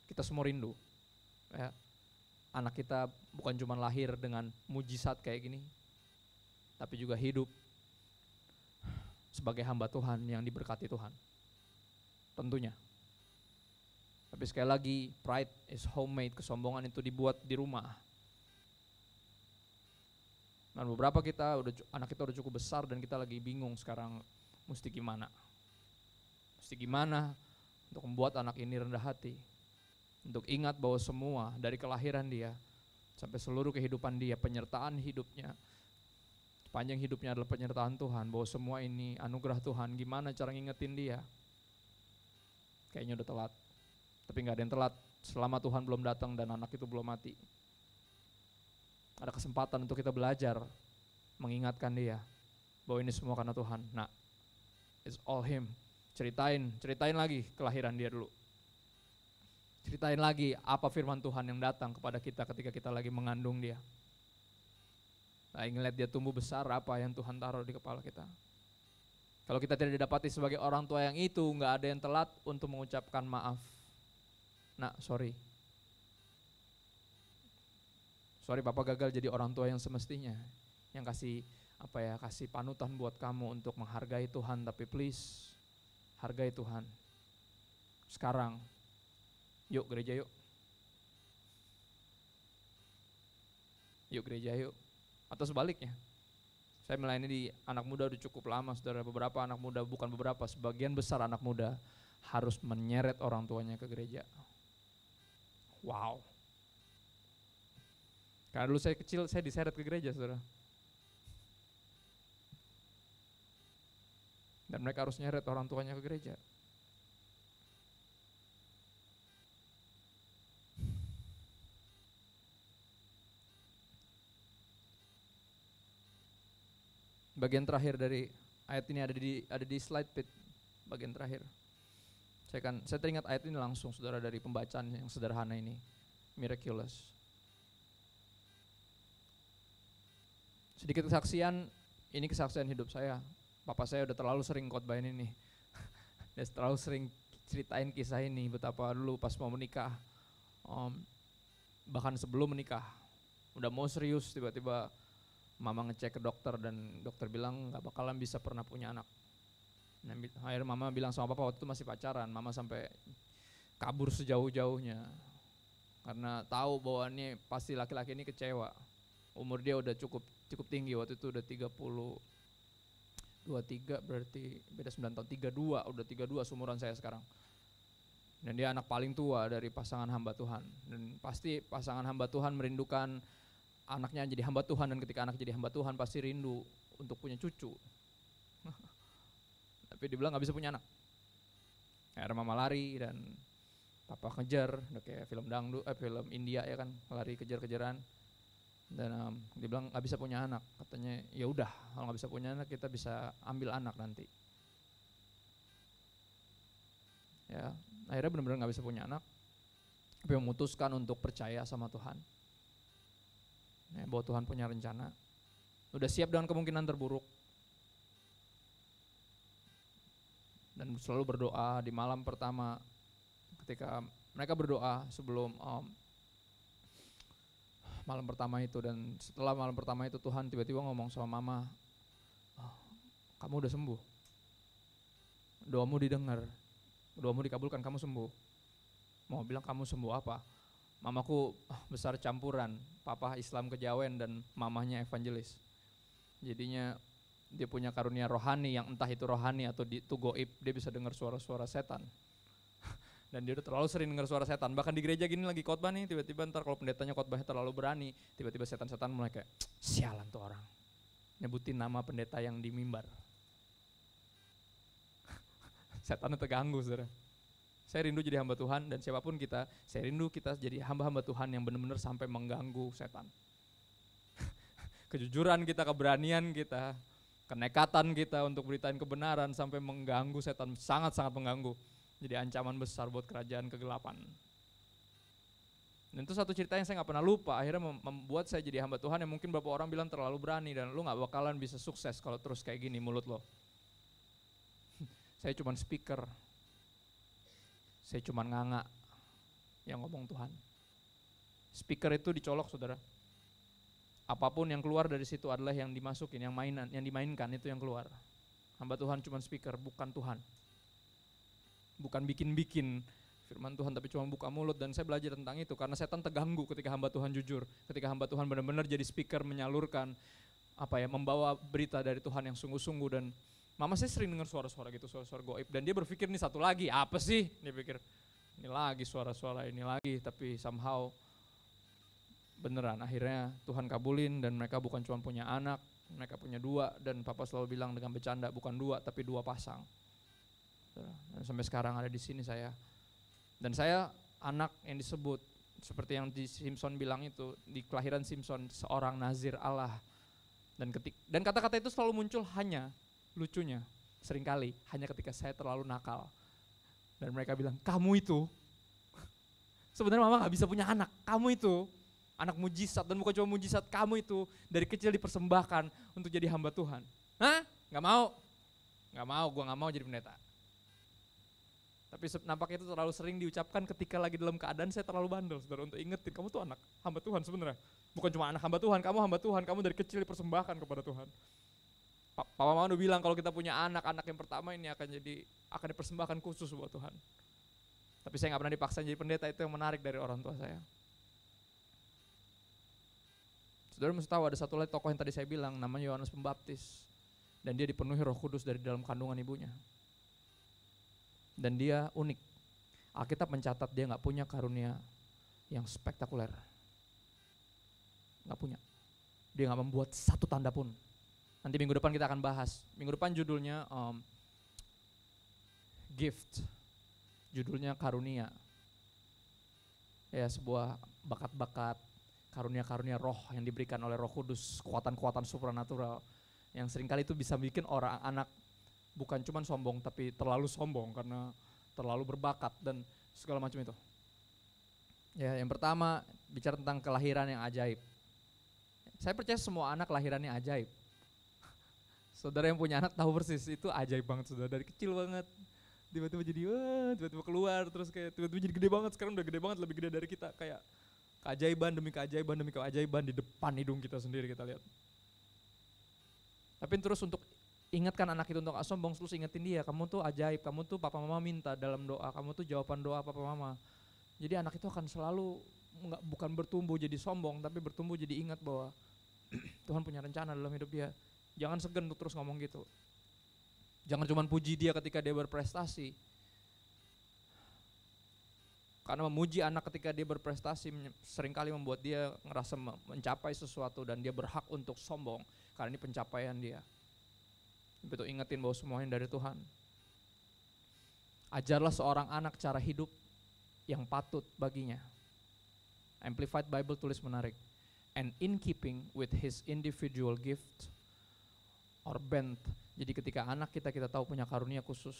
Kita semua rindu. Ya. Anak kita bukan cuma lahir dengan mujizat kayak gini, tapi juga hidup sebagai hamba Tuhan yang diberkati Tuhan. Tentunya. Tapi sekali lagi, pride is homemade, kesombongan itu dibuat di rumah. Dan beberapa anak kita udah cukup besar dan kita lagi bingung sekarang mesti gimana. Mesti gimana untuk membuat anak ini rendah hati. Untuk ingat bahwa semua dari kelahiran dia sampai seluruh kehidupan dia, penyertaan hidupnya, sepanjang hidupnya adalah penyertaan Tuhan, bahwa semua ini anugerah Tuhan. Gimana cara ngingetin dia? Kayaknya udah telat. Tapi gak ada yang telat selama Tuhan belum datang dan anak itu belum mati. Ada kesempatan untuk kita belajar mengingatkan dia bahwa ini semua karena Tuhan. Nah, it's all him. Ceritain lagi kelahiran dia dulu. Ceritain lagi apa firman Tuhan yang datang kepada kita ketika kita lagi mengandung dia. Nah, ngeliat dia tumbuh besar, apa yang Tuhan taruh di kepala kita. Kalau kita tidak didapati sebagai orang tua yang itu, gak ada yang telat untuk mengucapkan maaf. Nah, sorry papa gagal jadi orang tua yang semestinya, yang kasih panutan buat kamu untuk menghargai Tuhan, tapi please hargai Tuhan. Sekarang yuk gereja yuk. Yuk gereja yuk. Atau sebaliknya, saya melayani di anak muda udah cukup lama saudara. Beberapa anak muda, bukan beberapa, sebagian besar anak muda harus menyeret orang tuanya ke gereja. Wow. Karena dulu saya kecil, saya diseret ke gereja, saudara. Dan mereka harus nyeret orang tuanya ke gereja. Bagian terakhir dari ayat ini ada di slide pit, bagian terakhir. Saya teringat ayat ini langsung, saudara, dari pembacaan yang sederhana ini, miraculous. Sedikit kesaksian, ini kesaksian hidup saya. Papa saya udah terlalu sering khotbahin ini. Dia terlalu sering ceritain kisah ini, betapa dulu pas mau menikah, bahkan sebelum menikah, udah mau serius, tiba-tiba mama ngecek ke dokter dan dokter bilang gak bakalan bisa pernah punya anak. Nah, akhirnya mama bilang sama papa waktu itu masih pacaran, mama sampai kabur sejauh-jauhnya karena tahu bahwa ini pasti laki-laki ini kecewa. Umur dia udah cukup tinggi, waktu itu udah 23, berarti beda 9 tahun, 32, udah 32 seumuran saya sekarang. Dan dia anak paling tua dari pasangan hamba Tuhan. Dan pasti pasangan hamba Tuhan merindukan anaknya jadi hamba Tuhan, dan ketika anak jadi hamba Tuhan pasti rindu untuk punya cucu. Tapi dibilang gak bisa punya anak. Akhirnya mama lari dan papa kejar, udah kayak film dangdut, film India ya kan, lari kejar-kejaran. Dan dia bilang nggak bisa punya anak, katanya ya udah kalau nggak bisa punya anak kita bisa ambil anak nanti. Ya akhirnya benar-benar nggak bisa punya anak, tapi memutuskan untuk percaya sama Tuhan. Ya, bahwa Tuhan punya rencana, udah siap dengan kemungkinan terburuk, dan selalu berdoa di malam pertama ketika mereka berdoa sebelum malam pertama itu. Dan setelah malam pertama itu Tuhan tiba-tiba ngomong sama mama, kamu udah sembuh, doamu didengar, doamu dikabulkan, kamu sembuh. Mau bilang kamu sembuh apa? Mamaku besar campuran, papa Islam Kejawen dan mamahnya evangelis. Jadinya dia punya karunia rohani yang entah itu rohani atau itu goib, dia bisa dengar suara-suara setan. Dan dia udah terlalu sering dengar suara setan. Bahkan di gereja gini lagi khotbah nih, tiba-tiba ntar kalau pendetanya khotbahnya terlalu berani, tiba-tiba setan-setan mulai kayak, sialan tuh orang, nyebutin nama pendeta yang di mimbar. Setannya terganggu, saudara. Saya rindu jadi hamba Tuhan, dan siapapun kita, saya rindu kita jadi hamba-hamba Tuhan yang benar-benar sampai mengganggu setan. Kejujuran kita, keberanian kita, kenekatan kita untuk beritain kebenaran sampai mengganggu setan, sangat-sangat mengganggu. Jadi ancaman besar buat kerajaan kegelapan. Dan itu satu cerita yang saya gak pernah lupa, akhirnya membuat saya jadi hamba Tuhan yang mungkin beberapa orang bilang terlalu berani, dan lu gak bakalan bisa sukses kalau terus kayak gini mulut lo. Saya cuman speaker, saya cuman nganga yang ngomong Tuhan. Speaker itu dicolok, saudara. Apapun yang keluar dari situ adalah yang dimasukin, yang dimainkan itu yang keluar. Hamba Tuhan cuman speaker, bukan Tuhan. Bukan bikin-bikin firman Tuhan, tapi cuma buka mulut. Dan saya belajar tentang itu karena setan terganggu ketika hamba Tuhan jujur, ketika hamba Tuhan benar-benar jadi speaker, menyalurkan membawa berita dari Tuhan yang sungguh-sungguh. Dan mama saya sering dengar suara-suara gitu, suara-suara goib, dan dia berpikir ini satu lagi, apa sih? Dia pikir ini lagi suara-suara ini lagi, tapi somehow beneran. Akhirnya Tuhan kabulin dan mereka bukan cuma punya anak, mereka punya 2, dan papa selalu bilang dengan bercanda, bukan 2 tapi 2 pasang. Dan sampai sekarang ada di sini saya. Dan saya anak yang disebut seperti yang di Simpson bilang itu, di kelahiran Simpson, seorang nazir Allah. Dan kata-kata itu selalu muncul hanya, lucunya seringkali hanya ketika saya terlalu nakal. Dan mereka bilang, kamu itu sebenarnya mama gak bisa punya anak, kamu itu anak mujizat, dan bukan cuma mujizat, kamu itu dari kecil dipersembahkan untuk jadi hamba Tuhan. Hah? Gak mau, gue gak mau jadi pendeta. Tapi nampaknya itu terlalu sering diucapkan ketika lagi dalam keadaan saya terlalu bandel, saudara, untuk ingetin, kamu tuh anak hamba Tuhan sebenarnya. Bukan cuma anak hamba Tuhan, kamu hamba Tuhan, kamu dari kecil dipersembahkan kepada Tuhan. Papa Mama udah bilang kalau kita punya anak yang pertama ini akan dipersembahkan khusus buat Tuhan. Tapi saya gak pernah dipaksa jadi pendeta, itu yang menarik dari orang tua saya. Saudara mesti tahu ada satu lagi tokoh yang tadi saya bilang, namanya Yohanes Pembaptis. Dan dia dipenuhi Roh Kudus dari dalam kandungan ibunya. Dan dia unik. Alkitab mencatat dia gak punya karunia yang spektakuler. Gak punya. Dia gak membuat satu tanda pun. Nanti minggu depan kita akan bahas. Minggu depan judulnya gift. Judulnya karunia. Ya, sebuah bakat-bakat, karunia-karunia roh yang diberikan oleh Roh Kudus, kekuatan-kekuatan supranatural yang seringkali itu bisa bikin orang anak bukan cuma sombong tapi terlalu sombong karena terlalu berbakat dan segala macam itu. Ya, yang pertama bicara tentang kelahiran yang ajaib. Saya percaya semua anak kelahirannya ajaib. Saudara yang punya anak tahu persis itu ajaib banget, saudara, dari kecil banget. Tiba-tiba jadi tiba-tiba keluar terus kayak tiba-tiba jadi gede banget, sekarang udah gede banget, lebih gede dari kita, kayak keajaiban demi keajaiban demi keajaiban di depan hidung kita sendiri kita lihat. Tapi terus untuk ingatkan anak itu untuk gak sombong, terus ingetin dia, kamu tuh ajaib, kamu tuh papa mama minta dalam doa, kamu tuh jawaban doa papa mama. Jadi anak itu akan selalu bukan bertumbuh jadi sombong, tapi bertumbuh jadi ingat bahwa Tuhan punya rencana dalam hidup dia. Jangan segan untuk terus ngomong gitu. Jangan cuma puji dia ketika dia berprestasi. Karena memuji anak ketika dia berprestasi seringkali membuat dia ngerasa mencapai sesuatu dan dia berhak untuk sombong karena ini pencapaian dia. Betul, ingetin bahwa semuanya dari Tuhan. Ajarlah seorang anak cara hidup yang patut baginya. Amplified Bible tulis menarik. And in keeping with his individual gift or bent. Jadi ketika anak kita tahu punya karunia khusus,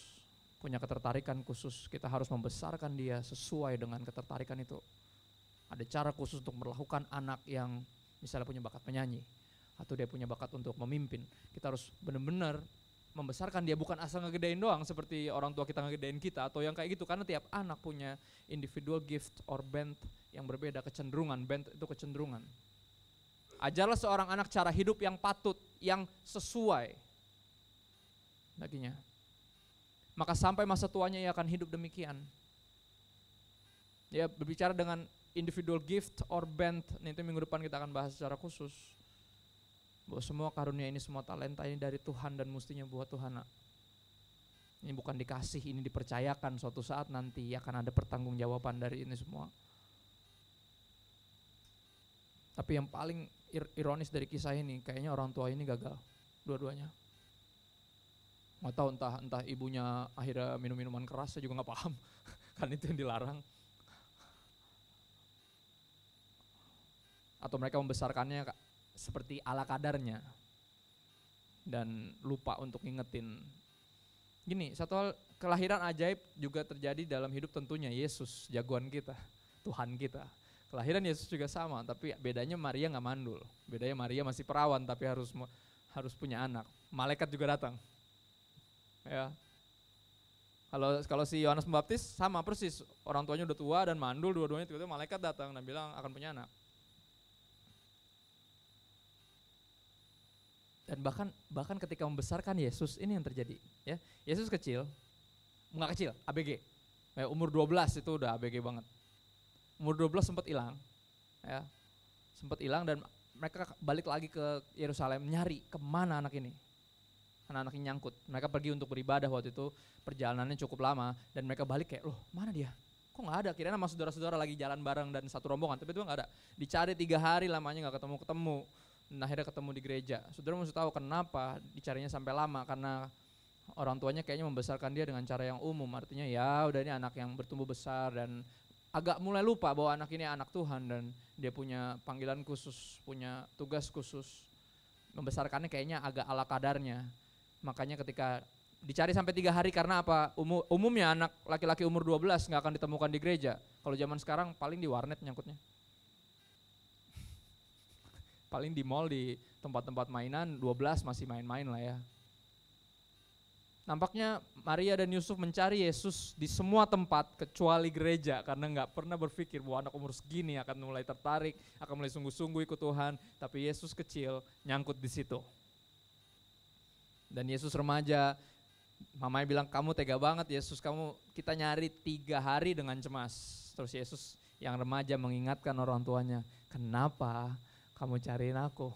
punya ketertarikan khusus, kita harus membesarkan dia sesuai dengan ketertarikan itu. Ada cara khusus untuk melakukan anak yang misalnya punya bakat menyanyi, atau dia punya bakat untuk memimpin. Kita harus benar-benar membesarkan dia, bukan asal ngegedein doang seperti orang tua kita ngegedein kita atau yang kayak gitu, karena tiap anak punya individual gift or bent yang berbeda, kecenderungan, bent itu kecenderungan. Ajarlah seorang anak cara hidup yang patut, yang sesuai baginya. Maka sampai masa tuanya ia akan hidup demikian. Ya, berbicara dengan individual gift or bent, nanti minggu depan kita akan bahas secara khusus. Bahwa semua karunia ini, semua talenta ini dari Tuhan dan mestinya buat Tuhan. Ini bukan dikasih, ini dipercayakan, suatu saat nanti akan ada pertanggungjawaban dari ini semua. Tapi yang paling ironis dari kisah ini, kayaknya orang tua ini gagal, dua-duanya. Nggak tahu entah ibunya akhirnya minum minuman keras, saya juga nggak paham, kan itu yang dilarang. Atau mereka membesarkannya seperti ala kadarnya dan lupa untuk ngingetin. Gini, satu hal, kelahiran ajaib juga terjadi dalam hidup tentunya Yesus, jagoan kita, Tuhan kita. Kelahiran Yesus juga sama, tapi bedanya Maria nggak mandul. Bedanya Maria masih perawan tapi harus punya anak. Malaikat juga datang. Ya. Kalau si Yohanes Pembaptis sama persis, orang tuanya udah tua dan mandul, dua-duanya tiba-tiba malaikat datang dan bilang akan punya anak. Dan bahkan ketika membesarkan Yesus, ini yang terjadi. Ya, Yesus kecil, nggak kecil, ABG. Ya, umur 12 itu udah ABG banget. Umur 12 sempat hilang, ya, sempat hilang dan mereka balik lagi ke Yerusalem nyari kemana anak ini. Anak-anak ini nyangkut. Mereka pergi untuk beribadah waktu itu, perjalanannya cukup lama dan mereka balik kayak, loh mana dia? Kok nggak ada? Kirain sama saudara-saudara lagi jalan bareng dan satu rombongan, tapi itu nggak ada. Dicari 3 hari lamanya nggak ketemu. Nah, akhirnya ketemu di gereja. Saudara mesti tahu kenapa dicarinya sampai lama, karena orang tuanya kayaknya membesarkan dia dengan cara yang umum. Artinya ya udah ini anak yang bertumbuh besar dan agak mulai lupa bahwa anak ini anak Tuhan dan dia punya panggilan khusus, punya tugas khusus. Membesarkannya kayaknya agak ala kadarnya. Makanya ketika dicari sampai 3 hari, karena apa? Umumnya anak laki-laki umur 12 gak akan ditemukan di gereja. Kalau zaman sekarang paling di warnet nyangkutnya. Paling di mall, di tempat-tempat mainan, 12 masih main-main lah ya. Nampaknya Maria dan Yusuf mencari Yesus di semua tempat kecuali gereja, karena gak pernah berpikir bahwa anak umur segini akan mulai tertarik, akan mulai sungguh-sungguh ikut Tuhan. Tapi Yesus kecil nyangkut di situ. Dan Yesus remaja, mamanya bilang, kamu tega banget Yesus, kita nyari 3 hari dengan cemas. Terus Yesus yang remaja mengingatkan orang tuanya, kenapa kamu cariin aku?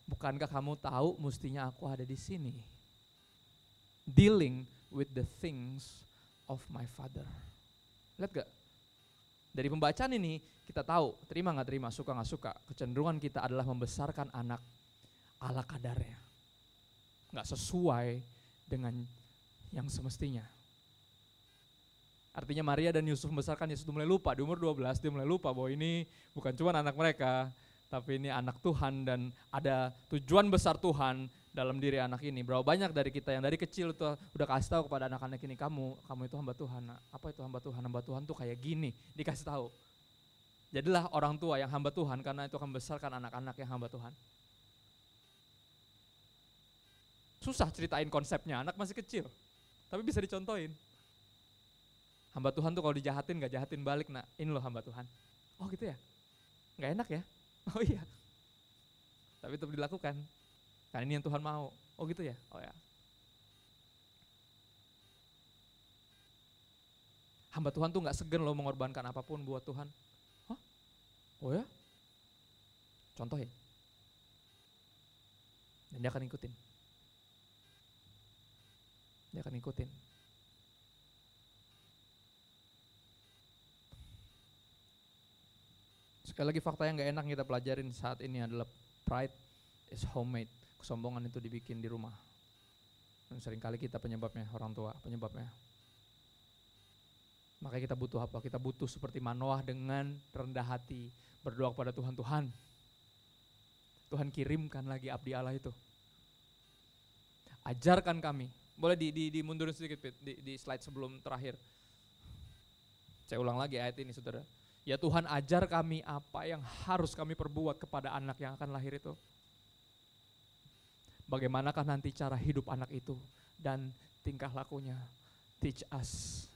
Bukankah kamu tahu mestinya aku ada di sini? Dealing with the things of my father. Lihat gak? Dari pembacaan ini kita tahu, terima nggak terima, suka nggak suka, kecenderungan kita adalah membesarkan anak ala kadarnya. Nggak sesuai dengan yang semestinya. Artinya Maria dan Yusuf membesarkan Yesus itu mulai lupa, di umur 12 dia mulai lupa bahwa ini bukan cuma anak mereka, tapi ini anak Tuhan dan ada tujuan besar Tuhan dalam diri anak ini. Berapa banyak dari kita yang dari kecil tuh udah kasih tahu kepada anak-anak ini, kamu itu hamba Tuhan. Nah, apa itu hamba Tuhan? Hamba Tuhan tuh kayak gini, dikasih tahu. Jadilah orang tua yang hamba Tuhan karena itu akan membesarkan anak-anak yang hamba Tuhan. Susah ceritain konsepnya, anak masih kecil, tapi bisa dicontohin. Hamba Tuhan tuh kalau dijahatin gak jahatin balik, nah ini loh hamba Tuhan. Oh gitu ya? Gak enak ya? Oh iya. Tapi tetap dilakukan. Karena ini yang Tuhan mau. Oh gitu ya? Oh ya. Hamba Tuhan tuh gak segan loh mengorbankan apapun buat Tuhan. Hah? Oh ya? Contohin. Dan dia akan ikutin. Dia akan ikutin. Sekali lagi fakta yang gak enak kita pelajarin saat ini adalah pride is homemade. Kesombongan itu dibikin di rumah. Dan seringkali kita penyebabnya, orang tua penyebabnya. Makanya kita butuh apa? Kita butuh seperti Manoah dengan rendah hati. Berdoa kepada Tuhan, Tuhan kirimkan lagi abdi Allah itu. Ajarkan kami. Boleh dimundurin sedikit di slide sebelum terakhir. Saya ulang lagi ayat ini saudara. Ya Tuhan, ajar kami apa yang harus kami perbuat kepada anak yang akan lahir itu. Bagaimanakah nanti cara hidup anak itu dan tingkah lakunya. Teach us,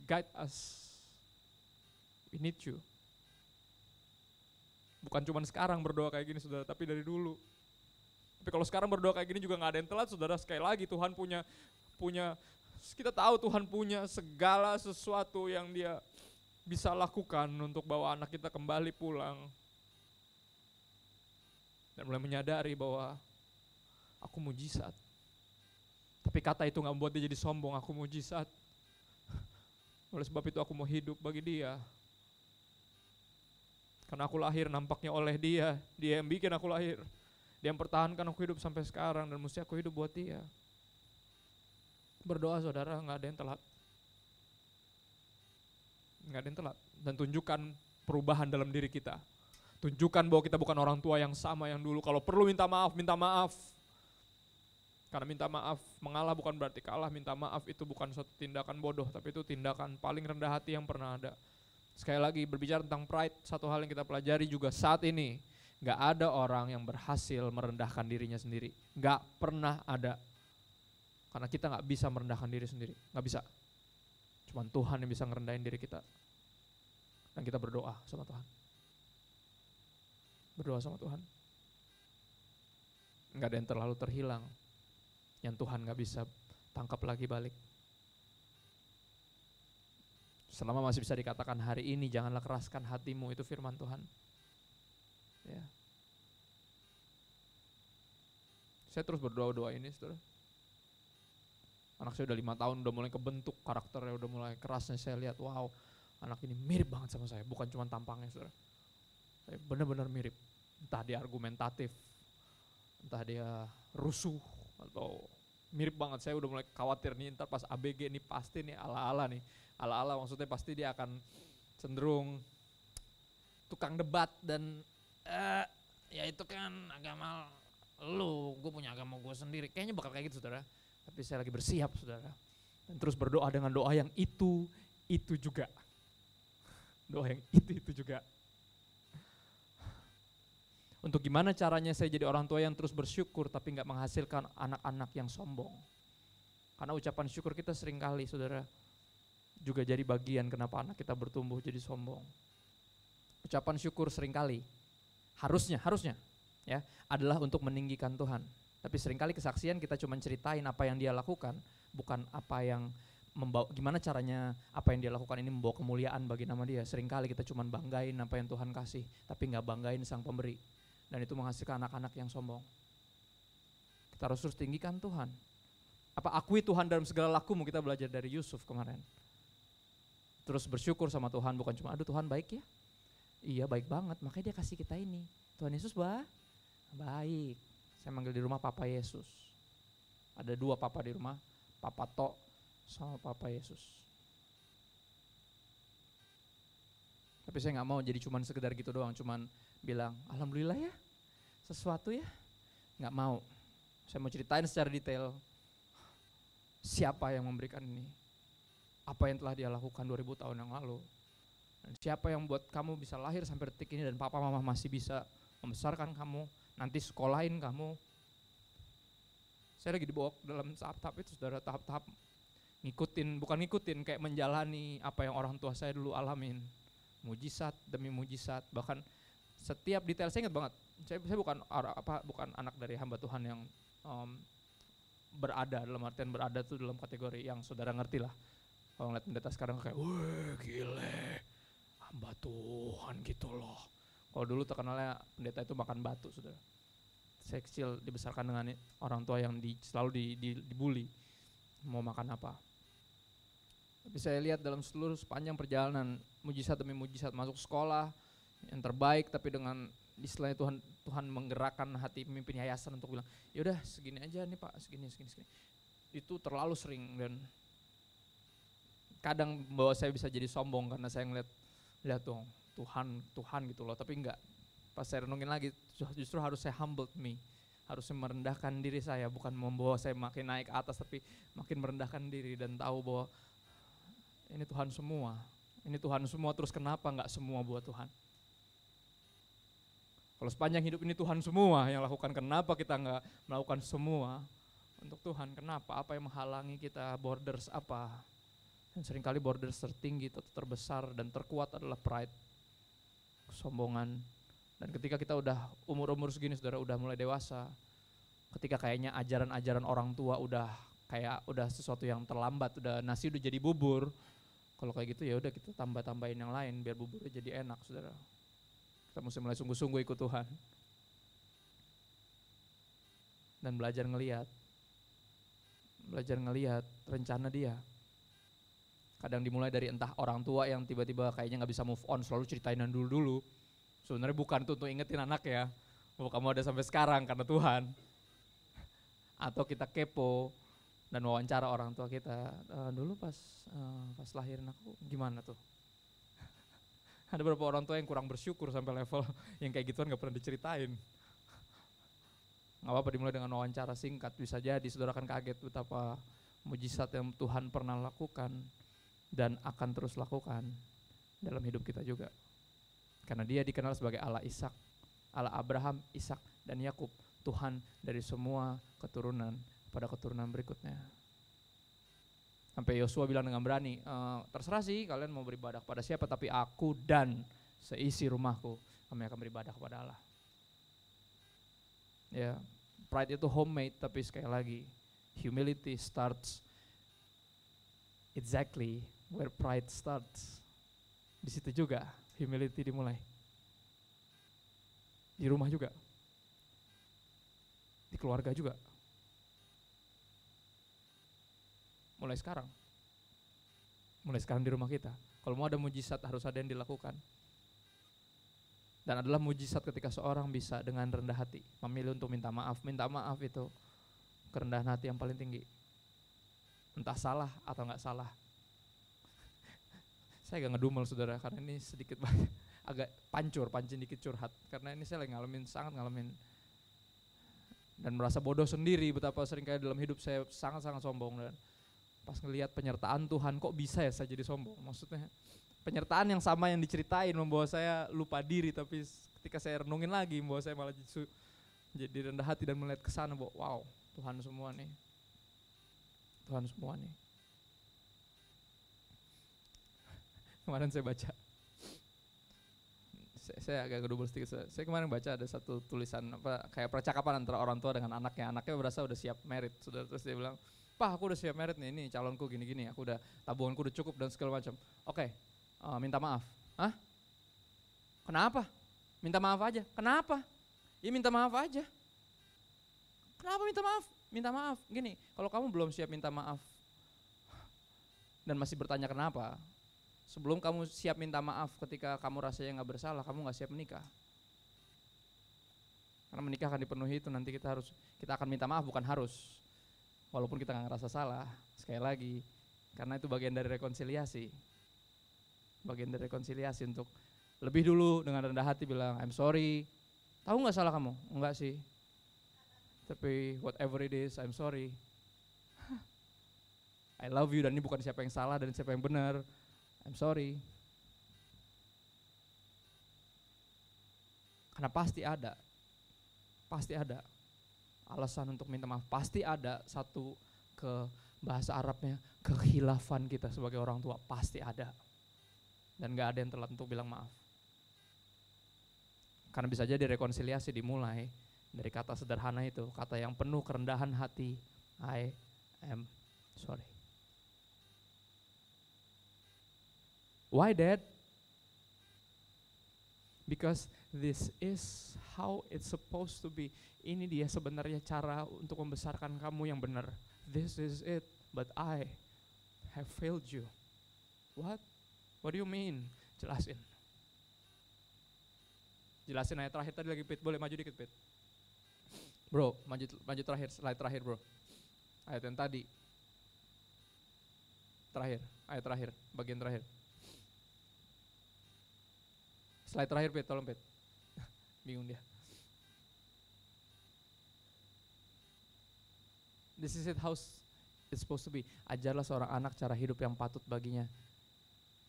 guide us. We need you. Bukan cuma sekarang berdoa kayak gini saudara, tapi dari dulu. Tapi kalau sekarang berdoa kayak gini juga gak ada yang telat saudara. Sekali lagi Tuhan punya kita tahu Tuhan punya segala sesuatu yang dia bisa lakukan untuk bawa anak kita kembali pulang. Dan mulai menyadari bahwa aku mujizat. Tapi kata itu gak membuat dia jadi sombong, aku mujizat. Oleh sebab itu aku mau hidup bagi dia. Karena aku lahir nampaknya oleh dia yang bikin aku lahir. Dia yang pertahankan aku hidup sampai sekarang dan mesti aku hidup buat dia. Berdoa saudara, gak ada yang telat. Gak ada yang telat. Dan tunjukkan perubahan dalam diri kita. Tunjukkan bahwa kita bukan orang tua yang sama yang dulu. Kalau perlu minta maaf, minta maaf. Karena minta maaf, mengalah bukan berarti kalah. Minta maaf itu bukan suatu tindakan bodoh, tapi itu tindakan paling rendah hati yang pernah ada. Sekali lagi berbicara tentang pride, satu hal yang kita pelajari juga saat ini. Gak ada orang yang berhasil merendahkan dirinya sendiri. Gak pernah ada. Karena kita gak bisa merendahkan diri sendiri, gak bisa. Cuman Tuhan yang bisa ngerendahin diri kita. Dan kita berdoa sama Tuhan. Berdoa sama Tuhan. Gak ada yang terlalu terhilang, yang Tuhan gak bisa tangkap lagi balik. Selama masih bisa dikatakan hari ini, janganlah keraskan hatimu, itu firman Tuhan. Ya. Saya terus berdoa ini saudara. Anak saya udah 5 tahun, udah mulai kebentuk karakternya, udah mulai kerasnya. Saya lihat, wow, anak ini mirip banget sama saya, bukan cuma tampangnya saudara. Saya benar-benar mirip, entah dia argumentatif, entah dia rusuh, atau mirip banget. Saya udah mulai khawatir nih, ntar pas ABG nih pasti nih ala-ala nih. Ala-ala maksudnya pasti dia akan cenderung tukang debat dan ya itu kan agama lu, gue punya agama gue sendiri. Kayaknya bakal kayak gitu saudara. Tapi saya lagi bersiap saudara. Dan terus berdoa dengan doa yang itu juga. Doa yang itu juga. Untuk gimana caranya saya jadi orang tua yang terus bersyukur tapi gak menghasilkan anak-anak yang sombong. Karena ucapan syukur kita seringkali saudara juga jadi bagian kenapa anak kita bertumbuh jadi sombong. Ucapan syukur seringkali harusnya ya adalah untuk meninggikan Tuhan. Tapi seringkali kesaksian kita cuma ceritain apa yang dia lakukan, bukan apa yang membawa, gimana caranya apa yang dia lakukan ini membawa kemuliaan bagi nama dia. Seringkali kita cuma banggain apa yang Tuhan kasih, tapi gak banggain sang pemberi. Dan itu menghasilkan anak-anak yang sombong. Kita harus terus tinggikan Tuhan. Apa akui Tuhan dalam segala lakumu, kita belajar dari Yusuf kemarin. terus bersyukur sama Tuhan, bukan cuma aduh Tuhan baik ya. Iya baik banget, makanya dia kasih kita ini. Tuhan Yesus baik. Saya manggil di rumah Papa Yesus. Ada 2 Papa di rumah, Papa Tok sama Papa Yesus. Tapi saya gak mau jadi cuman sekedar gitu doang, cuman bilang alhamdulillah ya, sesuatu ya. Gak mau, saya mau ceritain secara detail siapa yang memberikan ini, apa yang telah dia lakukan 2000 tahun yang lalu, dan siapa yang buat kamu bisa lahir sampai detik ini, dan papa mama masih bisa membesarkan kamu, nanti sekolahin kamu. Saya lagi dibawa dalam tahap-tahap itu, saudara, tahap-tahap bukan ngikutin, kayak menjalani apa yang orang tua saya dulu alamin. Mujizat demi mujizat, bahkan setiap detail saya ingat banget. Saya bukan anak dari hamba Tuhan yang berada, dalam artian berada tuh dalam kategori yang saudara ngerti lah. Kalau ngeliat pendeta sekarang kayak, wah gile, hamba Tuhan gitu loh. Kalau dulu terkenalnya pendeta itu makan batu, saudara. Saya kecil dibesarkan dengan orang tua yang selalu dibully, mau makan apa. Tapi saya lihat dalam sepanjang perjalanan, mujizat demi mujizat, masuk sekolah yang terbaik, tapi dengan istilahnya Tuhan menggerakkan hati pemimpin yayasan untuk bilang, yaudah segini aja nih Pak, segini. Itu terlalu sering, dan kadang bahwa saya bisa jadi sombong karena saya lihat dong Tuhan gitu loh, tapi enggak. Pas saya renungin lagi, justru harus saya humble me, harus merendahkan diri saya, bukan membawa saya makin naik ke atas, tapi makin merendahkan diri dan tahu bahwa ini Tuhan semua, terus kenapa enggak semua buat Tuhan? Kalau sepanjang hidup ini Tuhan semua yang lakukan, kenapa kita enggak melakukan semua untuk Tuhan? Kenapa? Apa yang menghalangi kita? Borders apa? Dan seringkali borders tertinggi, terbesar dan terkuat adalah pride, kesombongan. Dan ketika kita udah umur segini, saudara, udah mulai dewasa, ketika kayaknya ajaran-ajaran orang tua udah sesuatu yang terlambat, nasi udah jadi bubur. Kalau kayak gitu ya udah kita tambahin yang lain biar buburnya jadi enak, saudara. Kita mesti mulai sungguh-sungguh ikut Tuhan dan belajar ngelihat rencana Dia. Kadang dimulai dari entah orang tua yang tiba-tiba kayaknya nggak bisa move on, selalu ceritain dulu. Sebenarnya bukan tuh untuk ingetin anak ya, bahwa kamu ada sampai sekarang karena Tuhan. Atau kita kepo dan wawancara orang tua kita, dulu pas lahirin aku gimana tuh. Ada beberapa orang tua yang kurang bersyukur sampai level yang kayak gituan gak pernah diceritain. Gak apa-apa dimulai dengan wawancara singkat, bisa jadi saudara akan kaget betapa mujizat yang Tuhan pernah lakukan dan akan terus lakukan dalam hidup kita juga. Karena Dia dikenal sebagai Allah Ishak, Allah Abraham, Ishak, dan Yakub, Tuhan dari semua keturunan pada keturunan berikutnya. Sampai Yosua bilang dengan berani, terserah sih kalian mau beribadah kepada siapa, tapi aku dan seisi rumahku kami akan beribadah kepada Allah. Ya, pride itu homemade, tapi sekali lagi, humility starts exactly where pride starts. Di situ juga humility dimulai. Di rumah juga, di keluarga juga. Mulai sekarang di rumah kita. Kalau mau ada mujizat harus ada yang dilakukan. Dan adalah mujizat ketika seorang bisa dengan rendah hati memilih untuk minta maaf. Minta maaf itu kerendahan hati yang paling tinggi. Entah salah atau enggak salah. Saya agak ngedumel, saudara, karena ini sedikit banyak agak pancing dikit curhat. Karena ini saya lagi sangat ngalamin dan merasa bodoh sendiri betapa seringkali dalam hidup saya sangat-sangat sombong. Dan pas ngelihat penyertaan Tuhan, kok bisa ya saya jadi sombong? Maksudnya penyertaan yang sama yang diceritain membawa saya lupa diri, tapi ketika saya renungin lagi membawa saya malah jadi rendah hati dan melihat ke sana bahwa wow, Tuhan semua nih. Kemarin saya baca, saya agak gedubel sedikit. Saya kemarin baca ada satu tulisan kayak percakapan antara orang tua dengan anaknya berasa udah siap merit, sudah. Terus dia bilang, "Pak, aku udah siap merit nih, ini calonku gini-gini, aku udah tabunganku udah cukup dan segala macam." Oke, minta maaf. Hah? Kenapa? Minta maaf aja. Kenapa? Ya minta maaf aja. Kenapa minta maaf? Minta maaf. Gini, kalau kamu belum siap minta maaf dan masih bertanya kenapa, Sebelum kamu siap minta maaf ketika kamu rasanya nggak bersalah, kamu nggak siap menikah. Karena menikah akan dipenuhi itu, nanti kita akan minta maaf, bukan harus. Walaupun kita nggak ngerasa salah, sekali lagi, karena itu bagian dari rekonsiliasi. Bagian dari rekonsiliasi untuk lebih dulu dengan rendah hati bilang, I'm sorry. Tahu nggak salah kamu? Enggak sih. Tapi whatever it is, I'm sorry. I love you, dan ini bukan siapa yang salah dan siapa yang benar. I'm sorry. Karena pasti ada alasan untuk minta maaf. Pasti ada satu, ke bahasa Arabnya, kekhilafan kita sebagai orang tua. Pasti ada. Dan gak ada yang telat untuk bilang maaf. Karena bisa jadi rekonsiliasi dimulai dari kata sederhana itu. Kata yang penuh kerendahan hati. I am sorry. Why that? Because this is how it's supposed to be. Ini dia sebenarnya cara untuk membesarkan kamu yang benar. This is it, but I have failed you. What? What do you mean? Jelasin. Jelasin ayat terakhir tadi lagi, Pit. Boleh maju dikit, Pit. Bro, maju terakhir, slide terakhir, bro. Ayat yang tadi. Terakhir, ayat terakhir, bagian terakhir. Slide terakhir, Pit, tolong, Pit. Bingung dia. This is it, how it's supposed to be. Ajarlah seorang anak cara hidup yang patut baginya.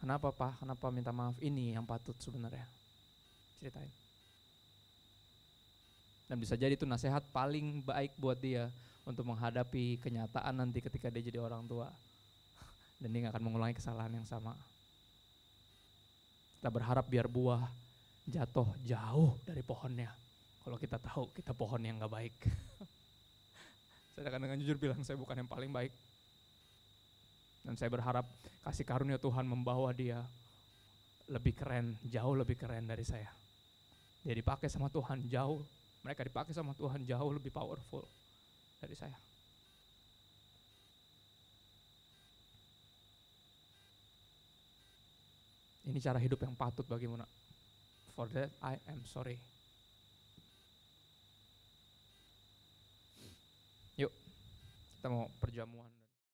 Kenapa, Pak? Kenapa minta maaf? Ini yang patut sebenarnya. Ceritain. Dan bisa jadi itu nasihat paling baik buat dia untuk menghadapi kenyataan nanti ketika dia jadi orang tua. Dan dia gak akan mengulangi kesalahan yang sama. Kita berharap biar buah jatuh jauh dari pohonnya. Kalau kita tahu kita pohon yang gak baik. Saya akan dengan jujur bilang, saya bukan yang paling baik. Dan saya berharap kasih karunia Tuhan membawa dia lebih keren, jauh lebih keren dari saya. Dia dipakai sama Tuhan jauh, mereka dipakai sama Tuhan jauh lebih powerful dari saya. Ini cara hidup yang patut bagimu, nak. For that I am sorry. Yuk, kita mau perjamuan.